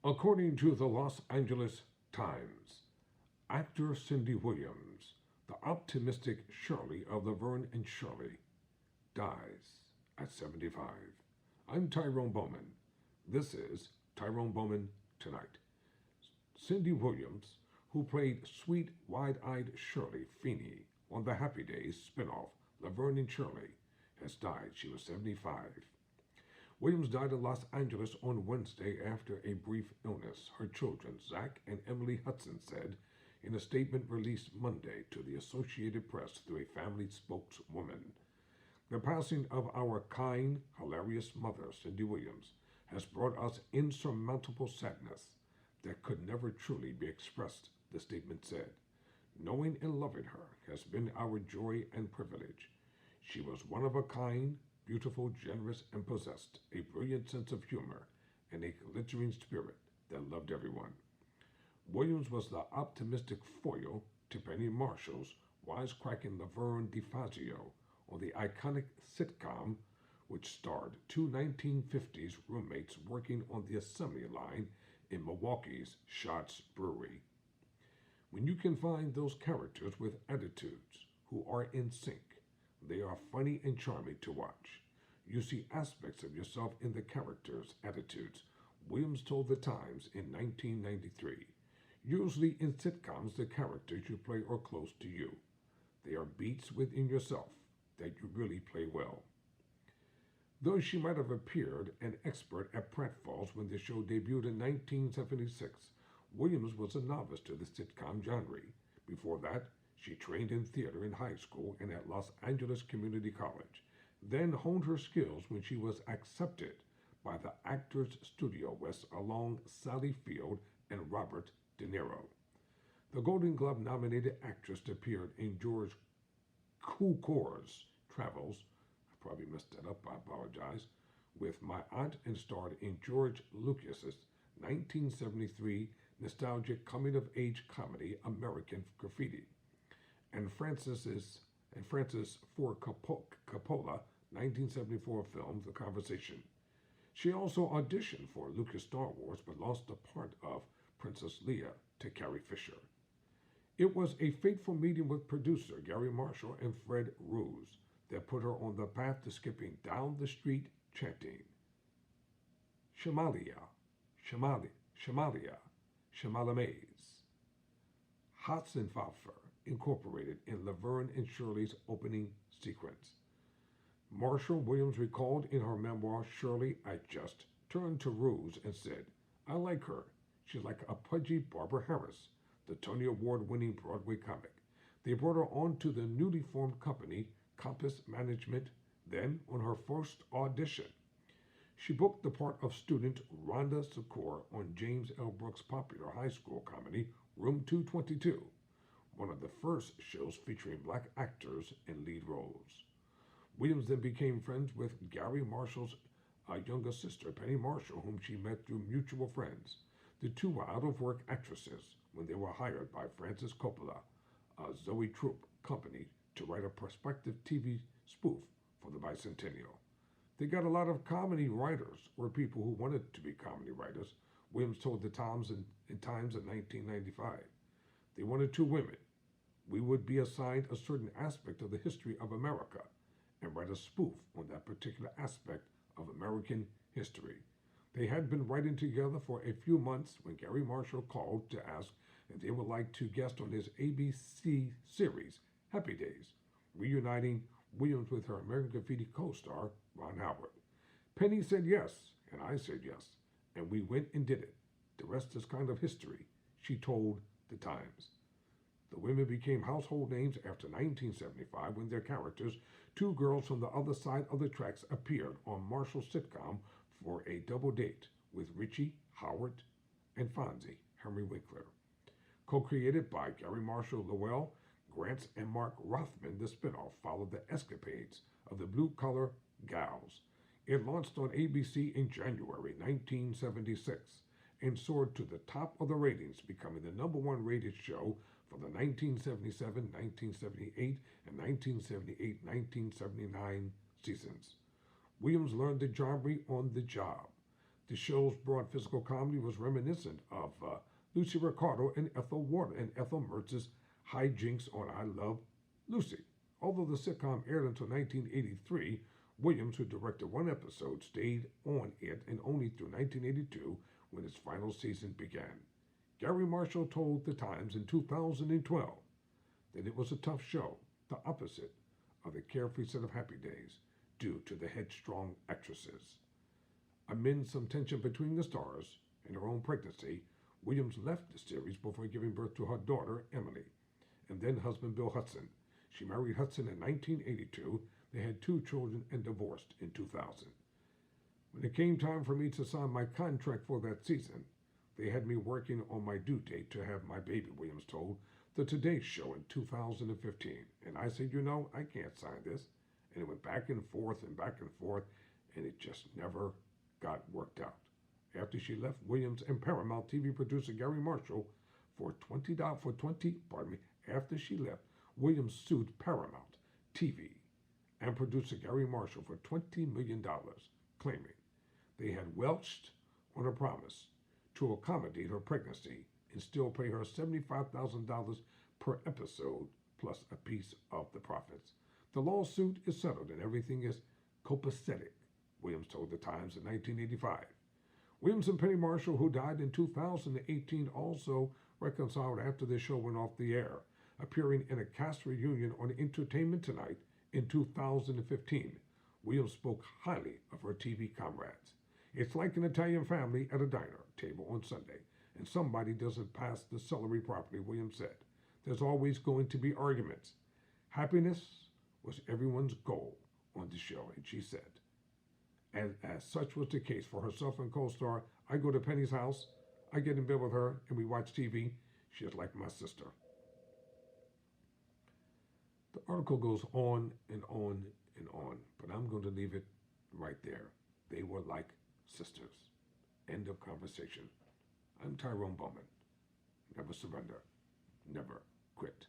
According to the Los Angeles Times, actor Cindy Williams, the optimistic Shirley of Laverne and Shirley, dies at 75. I'm Tyrone Bowman. This is Tyrone Bowman Tonight. Cindy Williams, who played sweet, wide-eyed Shirley Feeney on the Happy Days spinoff Laverne and Shirley, has died. She was 75. Williams died in Los Angeles on Wednesday after a brief illness, her children, Zach and Emily Hudson, said in a statement released Monday to the Associated Press through a family spokeswoman. The passing of our kind, hilarious mother, Cindy Williams, has brought us insurmountable sadness that could never truly be expressed, the statement said. Knowing and loving her has been our joy and privilege. She was one of a kind, beautiful, generous, and possessed a brilliant sense of humor and a glittering spirit that loved everyone. Williams was the optimistic foil to Penny Marshall's wisecracking Laverne DeFazio on the iconic sitcom, which starred two 1950s roommates working on the assembly line in Milwaukee's Schatz Brewery. When you can find those characters with attitudes who are in sync, they are funny and charming to watch. You see aspects of yourself in the characters' attitudes, Williams told The Times in 1993. Usually in sitcoms, the characters you play are close to you. They are beats within yourself that you really play well. Though she might have appeared an expert at pratfalls when the show debuted in 1976, Williams was a novice to the sitcom genre. Before that, she trained in theater in high school and at Los Angeles Community College, then honed her skills when she was accepted by the Actors Studio West along Sally Field and Robert De Niro. The Golden Globe nominated actress appeared in George Cukor's travels, I probably messed that up, I apologize, with My Aunt and starred in George Lucas's 1973 nostalgic coming-of-age comedy American Graffiti, and Francis Ford Coppola 1974 film The Conversation. She also auditioned for Lucas Star Wars but lost the part of Princess Leia to Carrie Fisher. It was a fateful meeting with producer Gary Marshall and Fred Ruse that put her on the path to skipping down the street chanting, Shamalia, Shamalia, Shamalia, Shamalamaze. Hatzenpfeffer incorporated in Laverne and Shirley's opening sequence. Marshall Williams recalled in her memoir, Shirley, I just turned to Ruse and said, I like her. She's like a pudgy Barbara Harris, the Tony Award-winning Broadway comic. They brought her on to the newly formed company, Compass Management, then on her first audition. She booked the part of student Rhonda Secor on James L. Brooks' popular high school comedy, Room 222, one of the first shows featuring black actors in lead roles. Williams then became friends with Gary Marshall's younger sister, Penny Marshall, whom she met through mutual friends. The two were out-of-work actresses when they were hired by Francis Coppola, Zoe Troop Company, to write a prospective TV spoof for the bicentennial. They got a lot of comedy writers, or people who wanted to be comedy writers, Williams told the Times in 1995. They wanted two women. We would be assigned a certain aspect of the history of America and write a spoof on that particular aspect of American history. They had been writing together for a few months when Gary Marshall called to ask if they would like to guest on his ABC series, Happy Days, reuniting Williams with her American Graffiti co-star, Ron Howard. Penny said yes, and I said yes, and we went and did it. The rest is kind of history, she told the Times. The women became household names after 1975 when their characters, two girls from the other side of the tracks, appeared on Marshall's sitcom for a double date with Richie, Howard, and Fonzie, Henry Winkler. Co-created by Gary Marshall Lowell, Grants, and Mark Rothman, the spinoff followed the escapades of the Blue Collar Gals. It launched on ABC in January 1976 and soared to the top of the ratings, becoming the number one rated show for the 1977, 1978, and 1978-1979 seasons. Williams learned the genre on the job. The show's broad physical comedy was reminiscent of Lucy Ricardo and Ethel Warner and Ethel Mertz's hijinks on I Love Lucy. Although the sitcom aired until 1983, Williams, who directed one episode, stayed on it and only through 1982 when its final season began. Gary Marshall told The Times in 2012 that it was a tough show, the opposite of the carefree set of Happy Days, due to the headstrong actresses. Amid some tension between the stars and her own pregnancy, Williams left the series before giving birth to her daughter, Emily, and then husband Bill Hudson. She married Hudson in 1982. They had 2 children and divorced in 2000. When it came time for me to sign my contract for that season, they had me working on my due date to have my baby, Williams told the Today Show in 2015. And I said, I can't sign this. And it went back and forth, and it just never got worked out. After she left, Williams and Paramount TV producer Gary Marshall after she left, Williams sued Paramount TV and producer Gary Marshall for $20 million, claiming they had welched on a promise to accommodate her pregnancy and still pay her $75,000 per episode plus a piece of the profits. The lawsuit is settled and everything is copacetic, Williams told The Times in 1985. Williams and Penny Marshall, who died in 2018, also reconciled after the show went off the air, appearing in a cast reunion on Entertainment Tonight in 2015. Williams spoke highly of her TV comrades. It's like an Italian family at a diner table on Sunday, and somebody doesn't pass the celery properly, Williams said. There's always going to be arguments. Happiness was everyone's goal on the show, and she said, and as such was the case for herself and co-star, I go to Penny's house, I get in bed with her, and we watch TV. She's like my sister. The article goes on and on and on, but I'm going to leave it right there. They were like sisters. End of conversation. I'm Tyrone Bowman. Never surrender. Never quit.